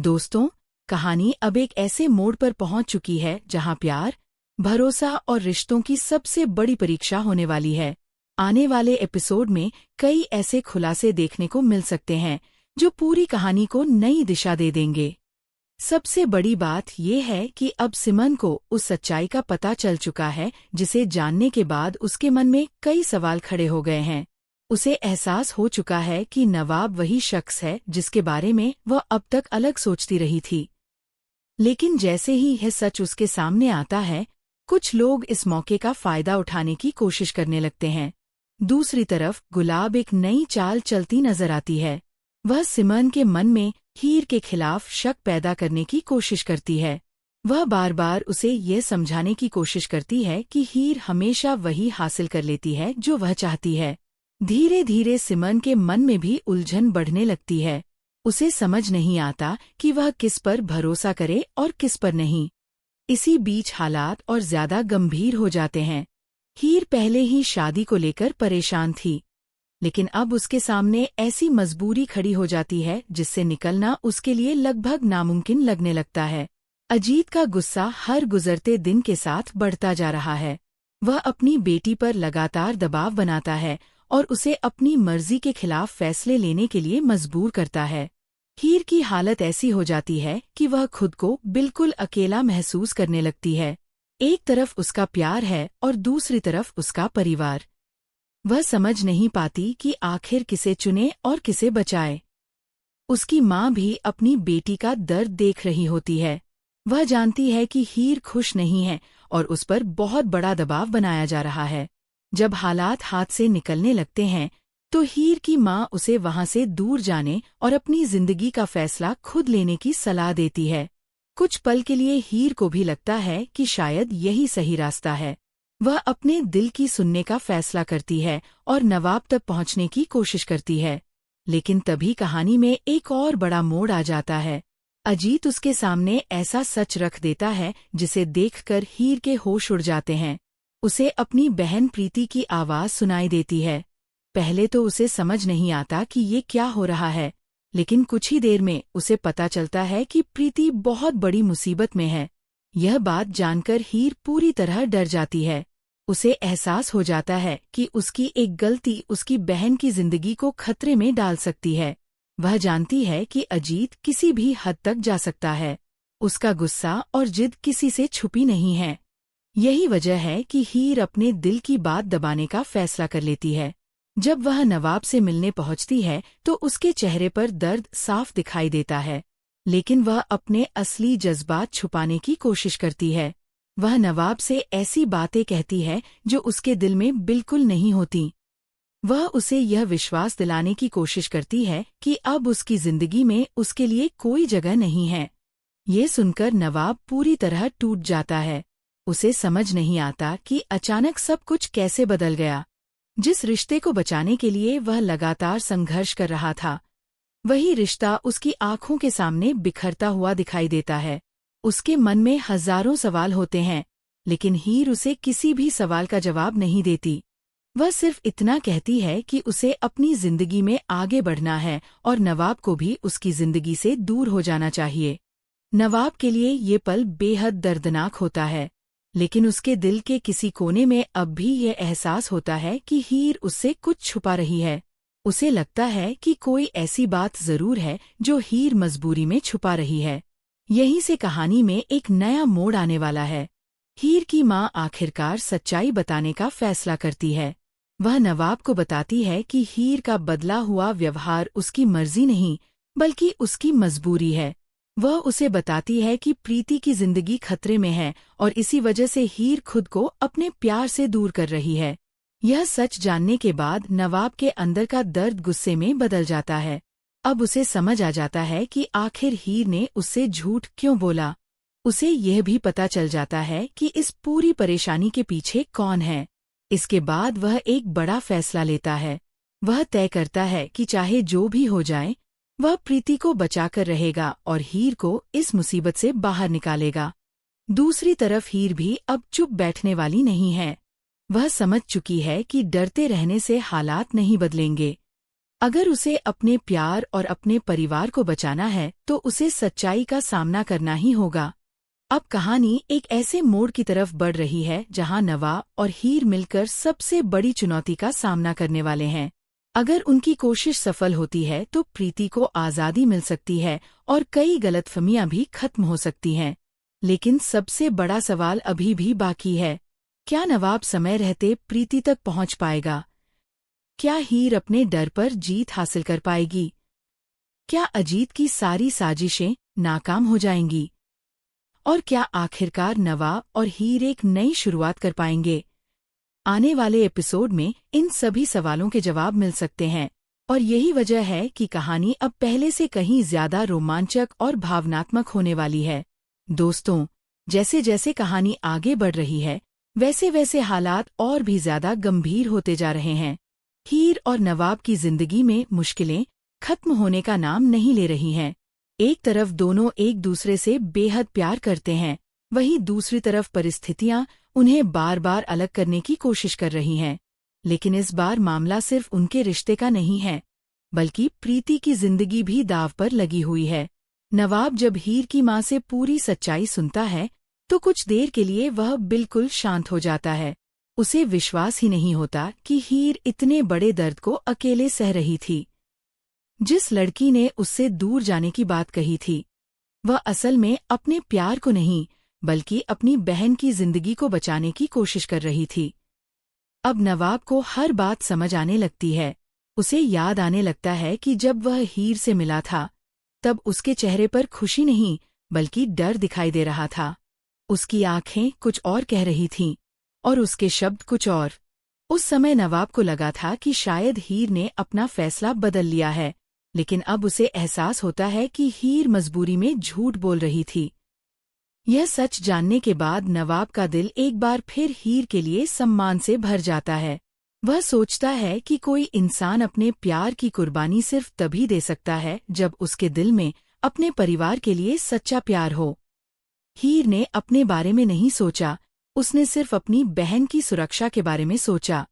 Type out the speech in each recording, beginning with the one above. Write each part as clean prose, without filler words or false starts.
दोस्तों, कहानी अब एक ऐसे मोड़ पर पहुंच चुकी है जहां प्यार, भरोसा और रिश्तों की सबसे बड़ी परीक्षा होने वाली है। आने वाले एपिसोड में कई ऐसे खुलासे देखने को मिल सकते हैं जो पूरी कहानी को नई दिशा दे देंगे। सबसे बड़ी बात यह है कि अब सिमन को उस सच्चाई का पता चल चुका है जिसे जानने के बाद उसके मन में कई सवाल खड़े हो गए हैं। उसे एहसास हो चुका है कि नवाब वही शख्स है जिसके बारे में वह अब तक अलग सोचती रही थी। लेकिन जैसे ही यह सच उसके सामने आता है, कुछ लोग इस मौके का फायदा उठाने की कोशिश करने लगते हैं। दूसरी तरफ गुलाब एक नई चाल चलती नजर आती है। वह सिमन के मन में हीर के खिलाफ शक पैदा करने की कोशिश करती है। वह बार बार उसे यह समझाने की कोशिश करती है कि हीर हमेशा वही हासिल कर लेती है जो वह चाहती है। धीरे धीरे सिमन के मन में भी उलझन बढ़ने लगती है। उसे समझ नहीं आता कि वह किस पर भरोसा करे और किस पर नहीं। इसी बीच हालात और ज्यादा गंभीर हो जाते हैं। हीर पहले ही शादी को लेकर परेशान थी, लेकिन अब उसके सामने ऐसी मजबूरी खड़ी हो जाती है जिससे निकलना उसके लिए लगभग नामुमकिन लगने लगता है। अजीत का गुस्सा हर गुजरते दिन के साथ बढ़ता जा रहा है। वह अपनी बेटी पर लगातार दबाव बनाता है और उसे अपनी मर्जी के खिलाफ फैसले लेने के लिए मजबूर करता है। हीर की हालत ऐसी हो जाती है कि वह खुद को बिल्कुल अकेला महसूस करने लगती है। एक तरफ उसका प्यार है और दूसरी तरफ उसका परिवार। वह समझ नहीं पाती कि आखिर किसे चुने और किसे बचाए। उसकी माँ भी अपनी बेटी का दर्द देख रही होती है। वह जानती है कि हीर खुश नहीं है और उस पर बहुत बड़ा दबाव बनाया जा रहा है। जब हालात हाथ से निकलने लगते हैं तो हीर की माँ उसे वहां से दूर जाने और अपनी जिंदगी का फैसला खुद लेने की सलाह देती है। कुछ पल के लिए हीर को भी लगता है कि शायद यही सही रास्ता है। वह अपने दिल की सुनने का फैसला करती है और नवाब तक पहुंचने की कोशिश करती है। लेकिन तभी कहानी में एक और बड़ा मोड़ आ जाता है। अजीत उसके सामने ऐसा सच रख देता है जिसे देखकर हीर के होश उड़ जाते हैं। उसे अपनी बहन प्रीति की आवाज सुनाई देती है। पहले तो उसे समझ नहीं आता कि ये क्या हो रहा है, लेकिन कुछ ही देर में उसे पता चलता है कि प्रीति बहुत बड़ी मुसीबत में है। यह बात जानकर हीर पूरी तरह डर जाती है। उसे एहसास हो जाता है कि उसकी एक गलती उसकी बहन की जिंदगी को खतरे में डाल सकती है। वह जानती है कि अजीत किसी भी हद तक जा सकता है। उसका गुस्सा और जिद किसी से छुपी नहीं है। यही वजह है कि हीर अपने दिल की बात दबाने का फैसला कर लेती है। जब वह नवाब से मिलने पहुंचती है तो उसके चेहरे पर दर्द साफ दिखाई देता है, लेकिन वह अपने असली जज्बात छुपाने की कोशिश करती है। वह नवाब से ऐसी बातें कहती है जो उसके दिल में बिल्कुल नहीं होती। वह उसे यह विश्वास दिलाने की कोशिश करती है कि अब उसकी जिंदगी में उसके लिए कोई जगह नहीं है। ये सुनकर नवाब पूरी तरह टूट जाता है। उसे समझ नहीं आता कि अचानक सब कुछ कैसे बदल गया। जिस रिश्ते को बचाने के लिए वह लगातार संघर्ष कर रहा था, वही रिश्ता उसकी आंखों के सामने बिखरता हुआ दिखाई देता है। उसके मन में हजारों सवाल होते हैं, लेकिन हीर उसे किसी भी सवाल का जवाब नहीं देती। वह सिर्फ इतना कहती है कि उसे अपनी जिंदगी में आगे बढ़ना है और नवाब को भी उसकी जिंदगी से दूर हो जाना चाहिए। नवाब के लिए ये पल बेहद दर्दनाक होता है, लेकिन उसके दिल के किसी कोने में अब भी ये एहसास होता है कि हीर उससे कुछ छुपा रही है। उसे लगता है कि कोई ऐसी बात जरूर है जो हीर मजबूरी में छुपा रही है। यहीं से कहानी में एक नया मोड़ आने वाला है। हीर की माँ आखिरकार सच्चाई बताने का फैसला करती है। वह नवाब को बताती है कि हीर का बदला हुआ व्यवहार उसकी मर्जी नहीं, बल्कि उसकी मजबूरी है। वह उसे बताती है कि प्रीति की जिंदगी खतरे में है और इसी वजह से हीर खुद को अपने प्यार से दूर कर रही है। यह सच जानने के बाद नवाब के अंदर का दर्द गुस्से में बदल जाता है। अब उसे समझ आ जाता है कि आखिर हीर ने उससे झूठ क्यों बोला। उसे यह भी पता चल जाता है कि इस पूरी परेशानी के पीछे कौन है। इसके बाद वह एक बड़ा फैसला लेता है। वह तय करता है कि चाहे जो भी हो जाए, वह प्रीति को बचाकर रहेगा और हीर को इस मुसीबत से बाहर निकालेगा। दूसरी तरफ हीर भी अब चुप बैठने वाली नहीं है। वह समझ चुकी है कि डरते रहने से हालात नहीं बदलेंगे। अगर उसे अपने प्यार और अपने परिवार को बचाना है तो उसे सच्चाई का सामना करना ही होगा। अब कहानी एक ऐसे मोड़ की तरफ बढ़ रही है जहां नवाब और हीर मिलकर सबसे बड़ी चुनौती का सामना करने वाले हैं। अगर उनकी कोशिश सफल होती है तो प्रीति को आज़ादी मिल सकती है और कई गलतफहमियां भी खत्म हो सकती हैं। लेकिन सबसे बड़ा सवाल अभी भी बाकी है। क्या नवाब समय रहते प्रीति तक पहुंच पाएगा? क्या हीर अपने डर पर जीत हासिल कर पाएगी? क्या अजीत की सारी साजिशें नाकाम हो जाएंगी? और क्या आखिरकार नवाब और हीर एक नई शुरुआत कर पाएंगे? आने वाले एपिसोड में इन सभी सवालों के जवाब मिल सकते हैं, और यही वजह है कि कहानी अब पहले से कहीं ज्यादा रोमांचक और भावनात्मक होने वाली है। दोस्तों, जैसे जैसे कहानी आगे बढ़ रही है, वैसे वैसे हालात और भी ज्यादा गंभीर होते जा रहे हैं। हीर और नवाब की जिंदगी में मुश्किलें खत्म होने का नाम नहीं ले रही हैं। एक तरफ दोनों एक दूसरे से बेहद प्यार करते हैं, वहीं दूसरी तरफ परिस्थितियां उन्हें बार बार अलग करने की कोशिश कर रही हैं। लेकिन इस बार मामला सिर्फ उनके रिश्ते का नहीं है, बल्कि प्रीति की जिंदगी भी दांव पर लगी हुई है। नवाब जब हीर की मां से पूरी सच्चाई सुनता है तो कुछ देर के लिए वह बिल्कुल शांत हो जाता है। उसे विश्वास ही नहीं होता कि हीर इतने बड़े दर्द को अकेले सह रही थी। जिस लड़की ने उससे दूर जाने की बात कही थी, वह असल में अपने प्यार को नहीं बल्कि अपनी बहन की जिंदगी को बचाने की कोशिश कर रही थी। अब नवाब को हर बात समझ आने लगती है। उसे याद आने लगता है कि जब वह हीर से मिला था, तब उसके चेहरे पर खुशी नहीं बल्कि डर दिखाई दे रहा था। उसकी आंखें कुछ और कह रही थीं और उसके शब्द कुछ और। उस समय नवाब को लगा था कि शायद हीर ने अपना फैसला बदल लिया है, लेकिन अब उसे एहसास होता है कि हीर मजबूरी में झूठ बोल रही थी। यह सच जानने के बाद नवाब का दिल एक बार फिर हीर के लिए सम्मान से भर जाता है। वह सोचता है कि कोई इंसान अपने प्यार की कुर्बानी सिर्फ तभी दे सकता है जब उसके दिल में अपने परिवार के लिए सच्चा प्यार हो। हीर ने अपने बारे में नहीं सोचा, उसने सिर्फ अपनी बहन की सुरक्षा के बारे में सोचा।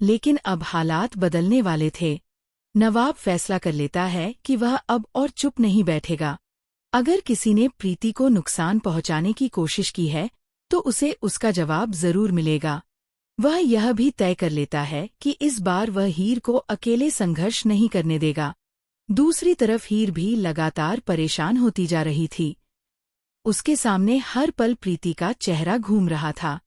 लेकिन अब हालात बदलने वाले थे। नवाब फैसला कर लेता है कि वह अब और चुप नहीं बैठेगा। अगर किसी ने प्रीति को नुकसान पहुंचाने की कोशिश की है तो उसे उसका जवाब जरूर मिलेगा। वह यह भी तय कर लेता है कि इस बार वह हीर को अकेले संघर्ष नहीं करने देगा। दूसरी तरफ हीर भी लगातार परेशान होती जा रही थी। उसके सामने हर पल प्रीति का चेहरा घूम रहा था।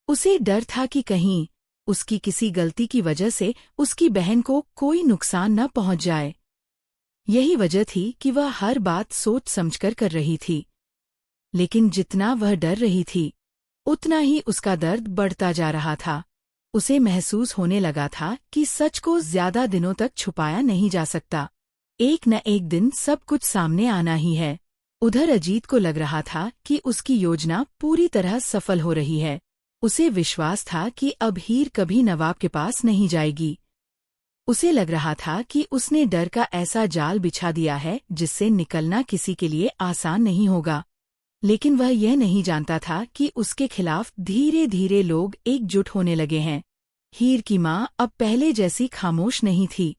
उसे डर था कि कहीं उसकी किसी गलती की वजह से उसकी बहन को कोई नुकसान न पहुंच जाए। यही वजह थी कि वह हर बात सोच समझकर कर रही थी। लेकिन जितना वह डर रही थी, उतना ही उसका दर्द बढ़ता जा रहा था। उसे महसूस होने लगा था कि सच को ज्यादा दिनों तक छुपाया नहीं जा सकता। एक न एक दिन सब कुछ सामने आना ही है। उधर अजीत को लग रहा था कि उसकी योजना पूरी तरह सफल हो रही है। उसे विश्वास था कि अब हीर कभी नवाब के पास नहीं जाएगी। उसे लग रहा था कि उसने डर का ऐसा जाल बिछा दिया है जिससे निकलना किसी के लिए आसान नहीं होगा। लेकिन वह यह नहीं जानता था कि उसके खिलाफ धीरे धीरे लोग एकजुट होने लगे हैं। हीर की मां अब पहले जैसी खामोश नहीं थी।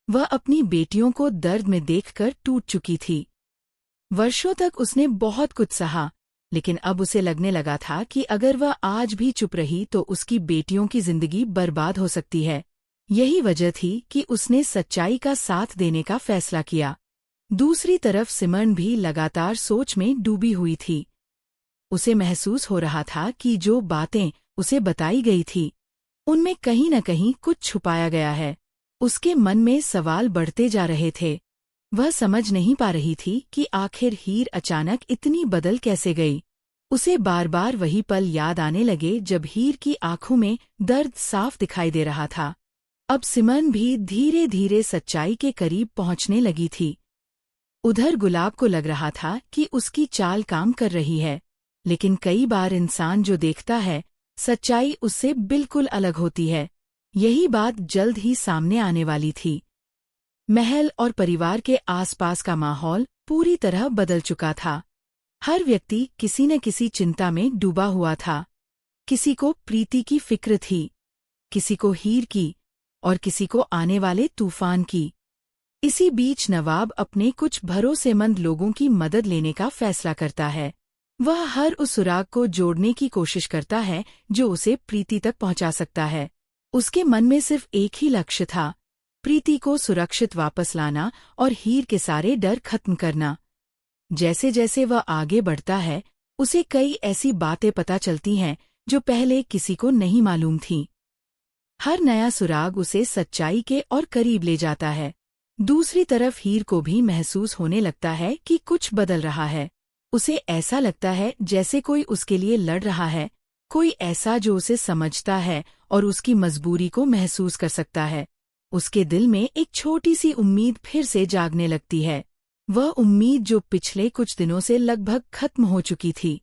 वह अपनी बेटियों को दर्द में देखकर टूट चुकी थी। वर्षों तक उसने बहुत कुछ सहा, लेकिन अब उसे लगने लगा था कि अगर वह आज भी चुप रही तो उसकी बेटियों की जिंदगी बर्बाद हो सकती है। यही वजह थी कि उसने सच्चाई का साथ देने का फैसला किया। दूसरी तरफ सिमरन भी लगातार सोच में डूबी हुई थी। उसे महसूस हो रहा था कि जो बातें उसे बताई गई थी, उनमें कहीं न कहीं कुछ छुपाया गया है। उसके मन में सवाल बढ़ते जा रहे थे। वह समझ नहीं पा रही थी कि आखिर हीर अचानक इतनी बदल कैसे गई। उसे बार बार वही पल याद आने लगे जब हीर की आंखों में दर्द साफ दिखाई दे रहा था। अब सिमरन भी धीरे धीरे सच्चाई के करीब पहुंचने लगी थी। उधर गुलाब को लग रहा था कि उसकी चाल काम कर रही है, लेकिन कई बार इंसान जो देखता है, सच्चाई उससे बिल्कुल अलग होती है। यही बात जल्द ही सामने आने वाली थी। महल और परिवार के आसपास का माहौल पूरी तरह बदल चुका था। हर व्यक्ति किसी न किसी चिंता में डूबा हुआ था। किसी को प्रीति की फिक्र थी, किसी को हीर की और किसी को आने वाले तूफान की। इसी बीच नवाब अपने कुछ भरोसेमंद लोगों की मदद लेने का फैसला करता है। वह हर उस सुराग को जोड़ने की कोशिश करता है जो उसे प्रीति तक पहुंचा सकता है। उसके मन में सिर्फ एक ही लक्ष्य था, प्रीति को सुरक्षित वापस लाना और हीर के सारे डर खत्म करना। जैसे जैसे वह आगे बढ़ता है, उसे कई ऐसी बातें पता चलती हैं जो पहले किसी को नहीं मालूम थीं। हर नया सुराग उसे सच्चाई के और करीब ले जाता है। दूसरी तरफ हीर को भी महसूस होने लगता है कि कुछ बदल रहा है। उसे ऐसा लगता है जैसे कोई उसके लिए लड़ रहा है, कोई ऐसा जो उसे समझता है और उसकी मजबूरी को महसूस कर सकता है। उसके दिल में एक छोटी सी उम्मीद फिर से जागने लगती है, वह उम्मीद जो पिछले कुछ दिनों से लगभग खत्म हो चुकी थी।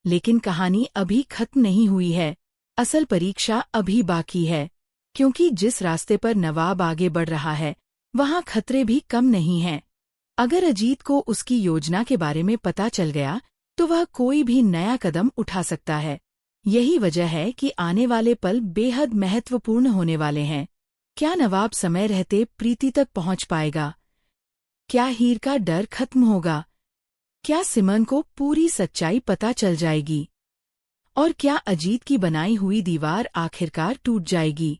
लेकिन कहानी अभी खत्म नहीं हुई है, असल परीक्षा अभी बाकी है, क्योंकि जिस रास्ते पर नवाब आगे बढ़ रहा है, वहाँ खतरे भी कम नहीं हैं। अगर अजीत को उसकी योजना के बारे में पता चल गया, तो वह कोई भी नया कदम उठा सकता है। यही वजह है कि आने वाले पल बेहद महत्वपूर्ण होने वाले हैं। क्या नवाब समय रहते प्रीति तक पहुंच पाएगा? क्या हीर का डर खत्म होगा? क्या सिमन को पूरी सच्चाई पता चल जाएगी? और क्या अजीत की बनाई हुई दीवार आखिरकार टूट जाएगी?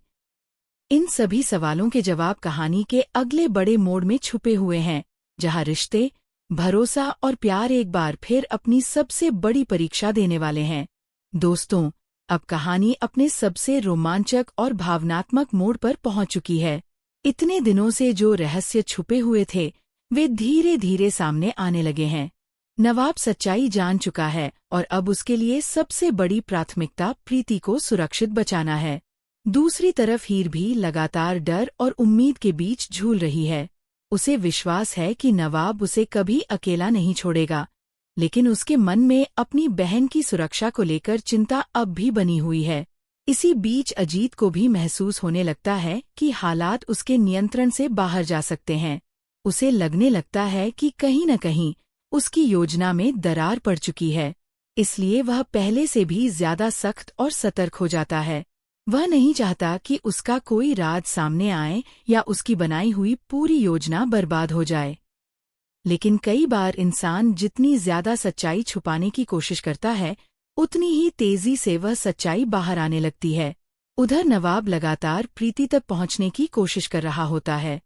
इन सभी सवालों के जवाब कहानी के अगले बड़े मोड़ में छुपे हुए हैं, जहां रिश्ते, भरोसा और प्यार एक बार फिर अपनी सबसे बड़ी परीक्षा देने वाले हैं। दोस्तों, अब कहानी अपने सबसे रोमांचक और भावनात्मक मोड़ पर पहुंच चुकी है। इतने दिनों से जो रहस्य छुपे हुए थे, वे धीरे धीरे सामने आने लगे हैं। नवाब सच्चाई जान चुका है और अब उसके लिए सबसे बड़ी प्राथमिकता प्रीति को सुरक्षित बचाना है। दूसरी तरफ हीर भी लगातार डर और उम्मीद के बीच झूल रही है। उसे विश्वास है कि नवाब उसे कभी अकेला नहीं छोड़ेगा, लेकिन उसके मन में अपनी बहन की सुरक्षा को लेकर चिंता अब भी बनी हुई है। इसी बीच अजीत को भी महसूस होने लगता है कि हालात उसके नियंत्रण से बाहर जा सकते हैं। उसे लगने लगता है कि कहीं न कहीं उसकी योजना में दरार पड़ चुकी है, इसलिए वह पहले से भी ज्यादा सख्त और सतर्क हो जाता है। वह नहीं चाहता कि उसका कोई राज सामने आए या उसकी बनाई हुई पूरी योजना बर्बाद हो जाए। लेकिन कई बार इंसान जितनी ज्यादा सच्चाई छुपाने की कोशिश करता है, उतनी ही तेजी से वह सच्चाई बाहर आने लगती है। उधर नवाब लगातार प्रीति तक पहुंचने की कोशिश कर रहा होता है।